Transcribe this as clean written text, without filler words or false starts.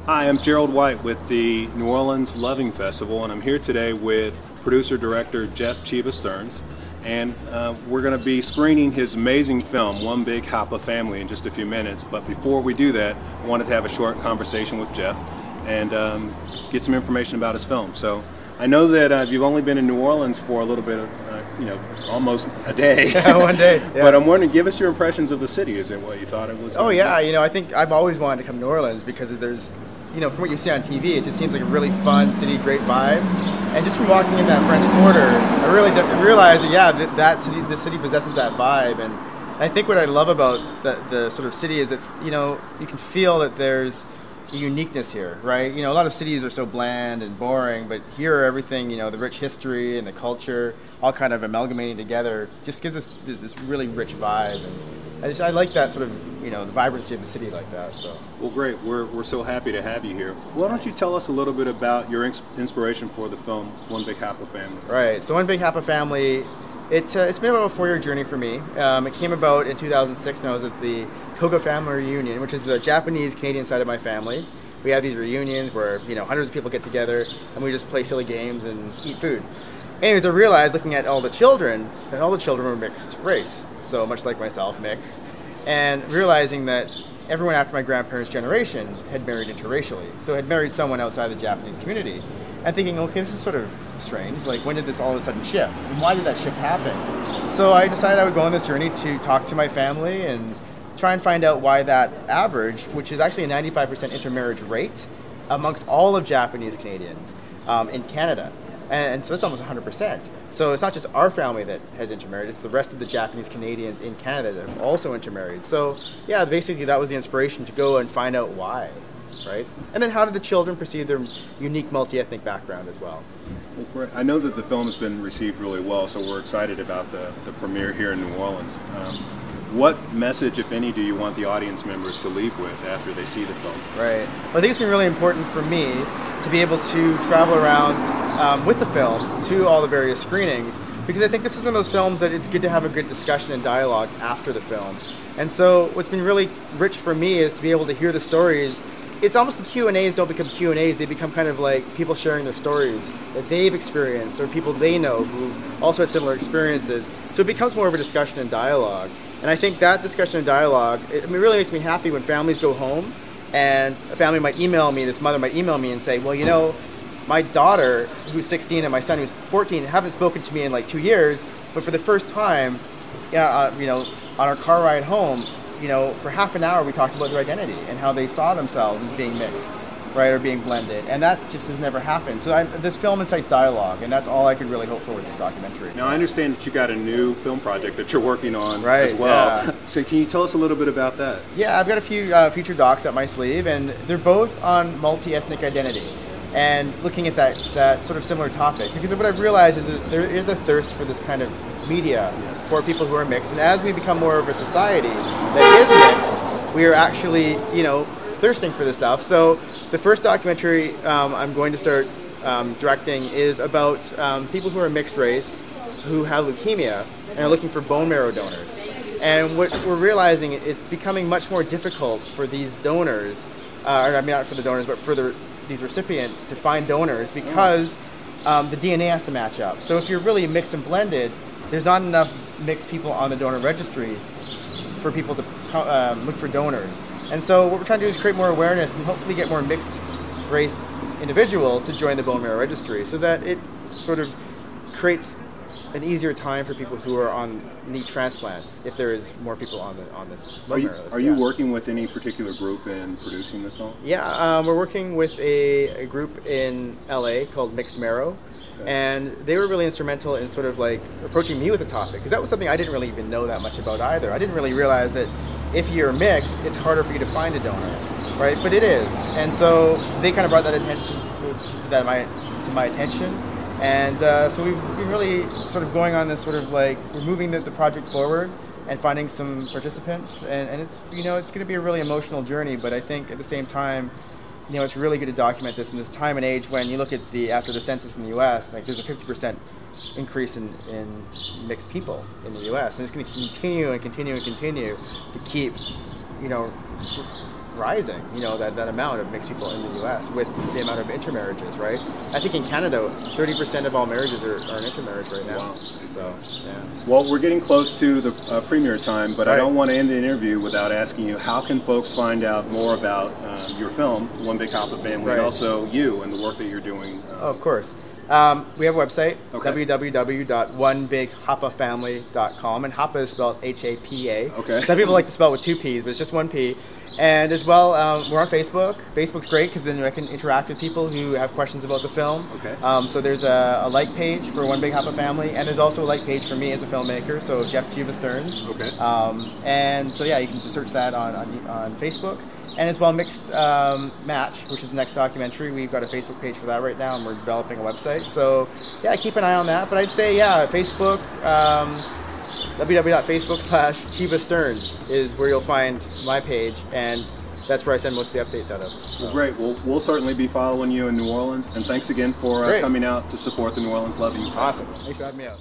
Hi, I'm Gerald White with the New Orleans Loving Festival, and I'm here today with producer-director Jeff Chiba Stearns, and we're going to be screening his amazing film, One Big Hapa Family, in just a few minutes. But before we do that, I wanted to have a short conversation with Jeff and get some information about his film. So I know that you've only been in New Orleans for a little bit of, almost a day. One day. Yeah. But I'm wondering, give us your impressions of the city. Is it what you thought it was? Oh yeah, I think I've always wanted to come to New Orleans because there's, from what you see on TV, it just seems like a really fun city, great vibe. And just from walking in that French Quarter, I really realized that the city possesses that vibe. And I think what I love about the sort of city is that you can feel that there's a uniqueness here, right? A lot of cities are so bland and boring, but here everything, the rich history and the culture, all kind of amalgamating together, just gives us this really rich vibe. And I like that sort of, the vibrancy of the city like that. So. Well, great. We're so happy to have you here. Why don't you tell us a little bit about your inspiration for the film One Big Hapa Family? Right. So One Big Hapa Family, it's been about a 4-year journey for me. It came about in 2006 when I was at the Koga family reunion, which is the Japanese Canadian side of my family. We have these reunions where hundreds of people get together and we just play silly games and eat food. Anyways, I realized looking at all the children that all the children were mixed race. So much like myself, mixed. And realizing that everyone after my grandparents' generation had married interracially. So had married someone outside the Japanese community. And thinking, okay, this is sort of strange. Like, when did this all of a sudden shift? And why did that shift happen? So I decided I would go on this journey to talk to my family and try and find out why that average, which is actually a 95% intermarriage rate amongst all of Japanese Canadians in Canada. And so that's almost 100%. So it's not just our family that has intermarried, it's the rest of the Japanese Canadians in Canada that have also intermarried. So yeah, basically that was the inspiration to go and find out why, right? And then how did the children perceive their unique multi-ethnic background as well? Well, great. I know that the film has been received really well, so we're excited about the premiere here in New Orleans. What message, if any, do you want the audience members to leave with after they see the film? Right. Well, I think it's been really important for me to be able to travel around with the film to all the various screenings, because I think this is one of those films that it's good to have a good discussion and dialogue after the film. And so what's been really rich for me is to be able to hear the stories. It's almost the Q&As don't become Q&As, they become kind of like people sharing their stories that they've experienced or people they know who also had similar experiences. So it becomes more of a discussion and dialogue. And I think that discussion and dialogue, it really makes me happy when families go home and a family might email me, this mother might email me and say, well, my daughter, who's 16, and my son, who's 14, haven't spoken to me in like 2 years, but for the first time, on our car ride home, for half an hour we talked about their identity and how they saw themselves as being mixed, right, or being blended, and that just has never happened. So this film incites dialogue, and that's all I could really hope for with this documentary. Now I understand that you got a new film project that you're working on as well. Yeah. So can you tell us a little bit about that? Yeah, I've got a few feature docs up my sleeve, and they're both on multi-ethnic identity and looking at that sort of similar topic. Because what I've realized is that there is a thirst for this kind of media for people who are mixed, and as we become more of a society that is mixed, we are actually, thirsting for this stuff. So the first documentary I'm going to start directing is about people who are mixed race who have leukemia and are looking for bone marrow donors. And what we're realizing, it's becoming much more difficult for these donors, not for the donors, but for these recipients to find donors because the DNA has to match up. So if you're really mixed and blended, there's not enough mixed people on the donor registry for people to look for donors. And so what we're trying to do is create more awareness and hopefully get more mixed race individuals to join the bone marrow registry so that it sort of creates an easier time for people who need transplants if there is more people on this bone marrow list. Are you working with any particular group in producing the film? Yeah, we're working with a group in LA called Mixed Marrow. Okay. And they were really instrumental in sort of like approaching me with the topic, because that was something I didn't really even know that much about either. I didn't really realize that if you're mixed, it's harder for you to find a donor, right? But it is. And so they kind of brought that attention to my attention. And so we've been really sort of going on this sort of like, we're moving the project forward and finding some participants. And it's, it's going to be a really emotional journey, but I think at the same time, it's really good to document this in this time and age when you look at after the census in the U.S., like there's a 50% increase in mixed people in the U.S. And it's going to continue and continue and continue to keep, rising. You know, that amount of mixed people in the U.S. with the amount of intermarriages, right? I think in Canada, 30% of all marriages are an intermarriage right now. Wow. So, yeah. Well, we're getting close to the premiere time, but Right. I don't want to end the interview without asking you, how can folks find out more about your film, One Big Hapa Family, Right. and also you and the work that you're doing? Oh, of course. We have a website, Okay. www.onebighapafamily.com, and Hapa is spelled H-A-P-A. Okay. Some people like to spell it with 2 P's, but it's just 1 P. And as well, we're on Facebook. Facebook's great because then I can interact with people who have questions about the film. Okay. So there's a like page for One Big Hapa Family, and there's also a like page for me as a filmmaker, so Jeff Chiba Stearns. Okay. And so yeah, you can just search that on Facebook. And as well, Mixed Match, which is the next documentary. We've got a Facebook page for that right now, and we're developing a website. So yeah, keep an eye on that. But I'd say, yeah, Facebook, www.facebook.com/Chiba Stearns is where you'll find my page, and that's where I send most of the updates out of. So. Well, great. Well, we'll certainly be following you in New Orleans, and thanks again for coming out to support the New Orleans Loving Festival. Awesome. Thanks for having me out.